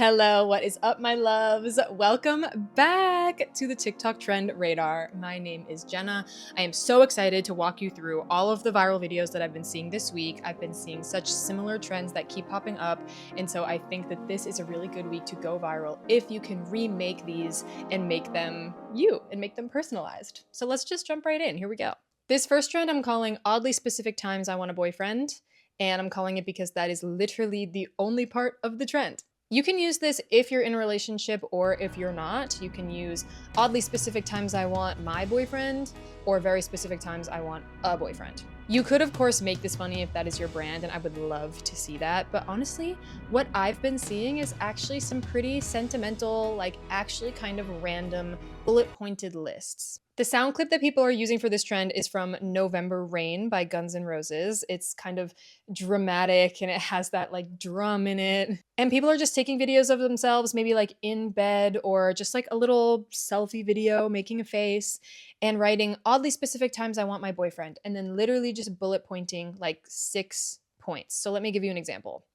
Hello, what is up, my loves? Welcome back to the TikTok Trend Radar. My name is Jenna. I am so excited to walk you through all of the viral videos that I've been seeing this week. I've been seeing such similar trends that keep popping up, and so I think that this is a really good week to go viral if you can remake these and make them you and make them personalized. So let's just jump right in. Here we go. This first trend I'm calling oddly specific times I want a boyfriend, and I'm calling it because that is literally the only part of the trend. You can use this if you're in a relationship or if you're not. You can use oddly specific times I want my boyfriend or very specific times I want a boyfriend. You could, of course, make this funny if that is your brand, and I would love to see that. But honestly, what I've been seeing is actually some pretty sentimental, like actually kind of random bullet-pointed lists. The sound clip that people are using for this trend is from November Rain by Guns N' Roses. It's kind of dramatic and it has that like drum in it. And people are just taking videos of themselves, maybe like in bed or just like a little selfie video, making a face and writing oddly specific times I want my boyfriend, and then literally just bullet pointing like 6 points. So let me give you an example.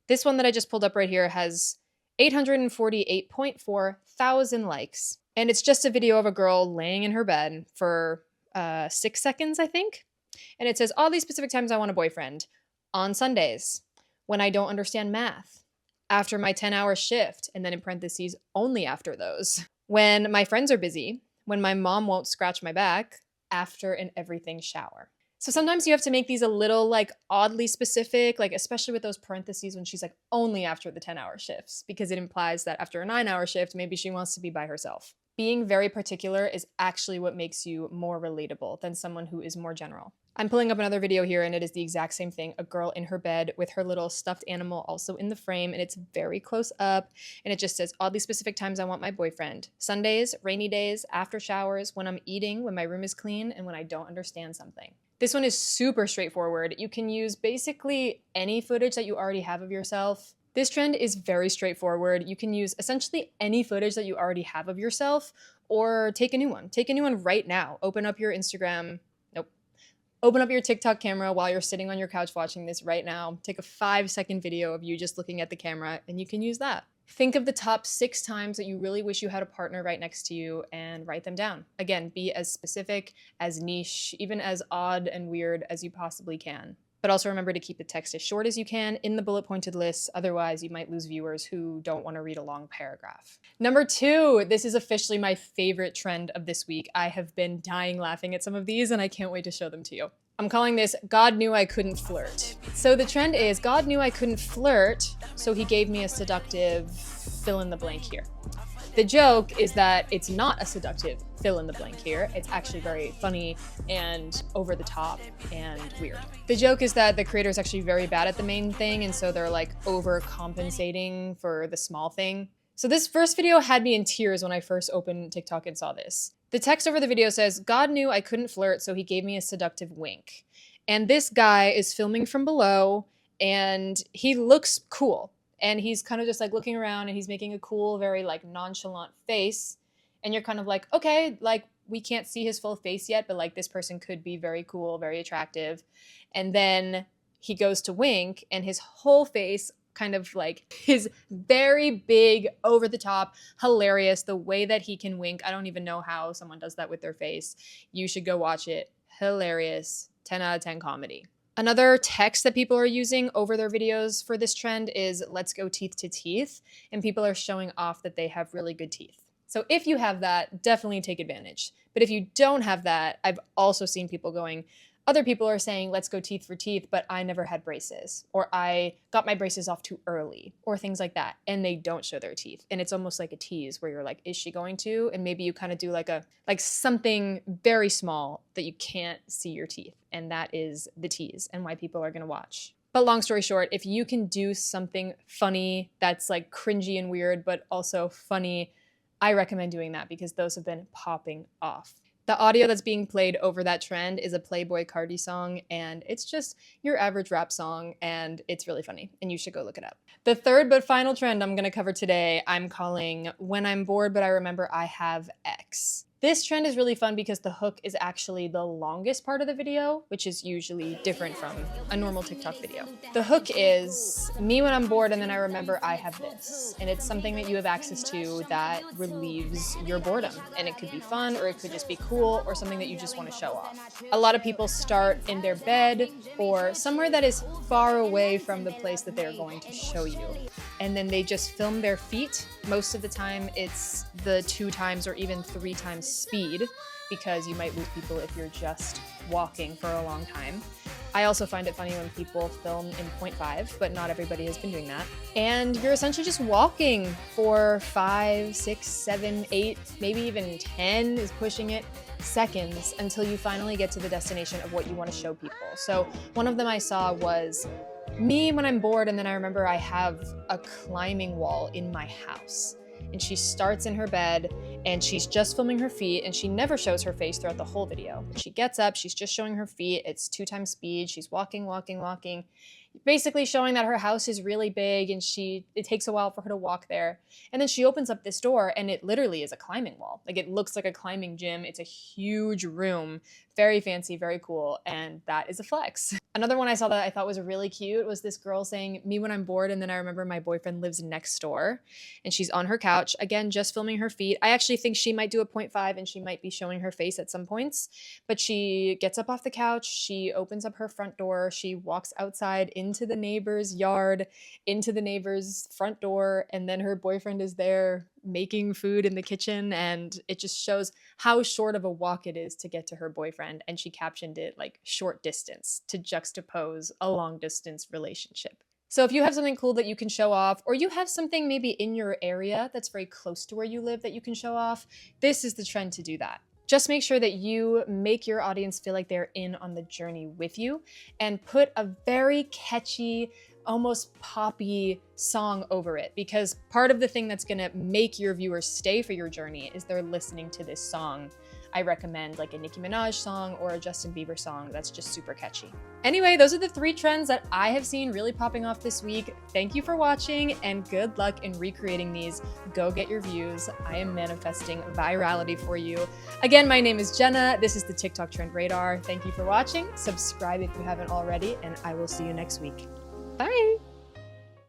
This one that I just pulled up right here has 848.4 thousand likes. And it's just a video of a girl laying in her bed for 6 seconds, I think. And it says, oddly specific times I want a boyfriend. On Sundays, when I don't understand math. After my 10-hour shift, and then in parentheses, only after those. When my friends are busy. When my mom won't scratch my back. After an everything shower. So sometimes you have to make these a little like oddly specific, like especially with those parentheses when she's like only after the 10-hour shifts, because it implies that after a 9-hour shift, maybe she wants to be by herself. Being very particular is actually what makes you more relatable than someone who is more general. I'm pulling up another video here and it is the exact same thing. A girl in her bed with her little stuffed animal also in the frame, and it's very close up, and it just says oddly specific times I want my boyfriend. Sundays, rainy days, after showers, when I'm eating, when my room is clean, and when I don't understand something. This one is super straightforward. You can use basically any footage that you already have of yourself. This trend is very straightforward. You can use essentially any footage that you already have of yourself or take a new one. Take a new one right now. Open up your Instagram. Nope. Open up your TikTok camera while you're sitting on your couch watching this right now. Take a 5-second video of you just looking at the camera and you can use that. Think of the top 6 times that you really wish you had a partner right next to you and write them down. Again, be as specific, as niche, even as odd and weird as you possibly can. But also remember to keep the text as short as you can in the bullet pointed lists. Otherwise, you might lose viewers who don't want to read a long paragraph. Number 2, this is officially my favorite trend of this week. I have been dying laughing at some of these and I can't wait to show them to you. I'm calling this God Knew I Couldn't Flirt. So the trend is God knew I couldn't flirt, so he gave me a seductive fill in the blank here. The joke is that it's not a seductive fill in the blank here. It's actually very funny and over the top and weird. The joke is that the creator is actually very bad at the main thing, and so they're like overcompensating for the small thing. So this first video had me in tears when I first opened TikTok and saw this. The text over the video says, God knew I couldn't flirt, so he gave me a seductive wink. And this guy is filming from below and he looks cool. And he's kind of just like looking around and he's making a cool, very like nonchalant face. And you're kind of like, okay, like we can't see his full face yet, but like this person could be very cool, very attractive. And then he goes to wink and his whole face kind of like his very big, over the top, hilarious, the way that he can wink. I don't even know how someone does that with their face. You should go watch it. Hilarious. 10 out of 10 comedy. Another text that people are using over their videos for this trend is let's go teeth to teeth, and people are showing off that they have really good teeth. So if you have that, definitely take advantage. But if you don't have that, I've also seen people going, other people are saying let's go teeth for teeth, but I never had braces, or I got my braces off too early, or things like that, and they don't show their teeth. And it's almost like a tease where you're like, is she going to? And maybe you kind of do like something very small that you can't see your teeth. And that is the tease and why people are going to watch. But long story short, if you can do something funny that's like cringy and weird, but also funny, I recommend doing that because those have been popping off. The audio that's being played over that trend is a Playboi Carti song, and it's just your average rap song, and it's really funny, and you should go look it up. The third but final trend I'm going to cover today, I'm calling When I'm Bored But I Remember I Have X. This trend is really fun because the hook is actually the longest part of the video, which is usually different from a normal TikTok video. The hook is me when I'm bored and then I remember I have this. And it's something that you have access to that relieves your boredom. And it could be fun, or it could just be cool, or something that you just want to show off. A lot of people start in their bed or somewhere that is far away from the place that they're going to show you. And then they just film their feet. Most of the time it's the 2 times or even 3 times speed, because you might lose people if you're just walking for a long time. I also find it funny when people film in 0.5, but not everybody has been doing that. And you're essentially just walking for 5, 6, 7, 8, maybe even 10 is pushing it, seconds until you finally get to the destination of what you want to show people. So one of them I saw was me when I'm bored and then I remember I have a climbing wall in my house. And she starts in her bed and she's just filming her feet, and she never shows her face throughout the whole video. She gets up, she's just showing her feet, it's 2 times speed, she's walking, basically showing that her house is really big and it takes a while for her to walk there. And then she opens up this door and it literally is a climbing wall. Like, it looks like a climbing gym. It's a huge room, very fancy, very cool, and that is a flex. Another one I saw that I thought was really cute was this girl saying, me when I'm bored and then I remember my boyfriend lives next door, and she's on her couch, again, just filming her feet. I actually think she might do a 0.5 and she might be showing her face at some points, but she gets up off the couch, she opens up her front door, she walks outside into the neighbor's yard, into the neighbor's front door, and then her boyfriend is there making food in the kitchen, and it just shows how short of a walk it is to get to her boyfriend, and she captioned it like short distance to juxtapose a long distance relationship. So if you have something cool that you can show off, or you have something maybe in your area that's very close to where you live that you can show off, this is the trend to do that. Just make sure that you make your audience feel like they're in on the journey with you, and put a very catchy, almost poppy song over it, because part of the thing that's gonna make your viewers stay for your journey is they're listening to this song. I recommend like a Nicki Minaj song or a Justin Bieber song that's just super catchy. Anyway, those are the 3 trends that I have seen really popping off this week. Thank you for watching and good luck in recreating these. Go get your views. I am manifesting virality for you. Again, my name is Jenna. This is the TikTok Trend Radar. Thank you for watching. Subscribe if you haven't already, and I will see you next week. Bye.